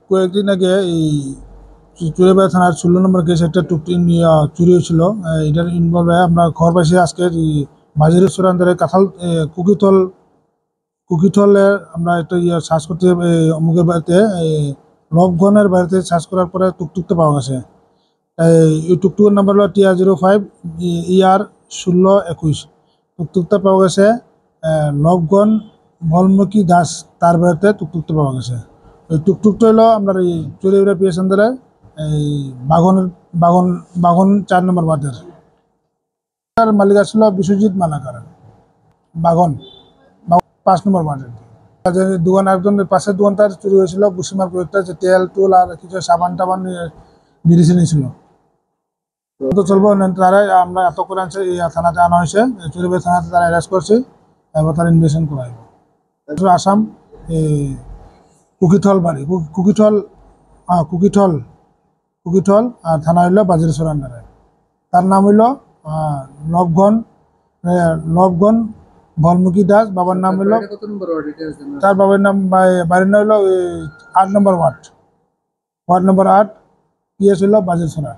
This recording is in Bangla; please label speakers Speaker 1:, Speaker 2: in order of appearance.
Speaker 1: কয়েকদিন আগে এই চুরিবাড়ি থানার 16 নম্বর কেস একটা টুকটি নিয়ে চুরি হয়েছিল। এটার ইনভলভে আমরা খবর পাইছি আজকে বাজারের চূড়ান্তরে কাঁঠাল কুকিথলে আমরা একটা সার্চ করতে অমুকের বাড়িতে রবগনের বাড়িতে সার্চ করার পরে টুকটুকটা পাওয়া গেছে। এই টুকটুকের নাম্বার হলো TR05 ER1621। টুকটুকটা পাওয়া গেছে নবগণ মলমুখী দাস, তার বাড়িতে টুকটুকটা পাওয়া গেছে। ওই টুকটুকটা হলো আপনার এই চুরিউড়া পিএস আন্দারে এই বাগন বাগন 4 নম্বর ওয়ার্ডের। তার মালিক আসলো বিশ্বজিৎ মালাকার, বাগন 5 নম্বর ওয়ার্ডের। দোকান একজনের পাশের দোকানটার চুরি হয়েছিল, বুসিমার কয়েকটা যে তেল টুল আর কিছু সাবান টাবান বিদেশি নিয়েছিল। তো চলবো তারাই আমরা এত করে আনছে থানাতে আনা হয়েছে, চুরিবাড়ি থানাতে তারা অ্যারেস্ট করছে, এবার তারা ইনভেস্টিগেশন করাইব। আসাম কুকিথল বাড়ি, কুকিথল আর থানা হইল বাজিরেশ্বর আন্ডারে। তার নাম হইল নবগণ ভলমুখী দাস। বাবার নাম হইল, তার বাবার নাম বাড়ির নাম হইল 8 নম্বর ওয়ার্ড, ওয়ার্ড নম্বর 8, পিএস হইল বাজিরছড়া।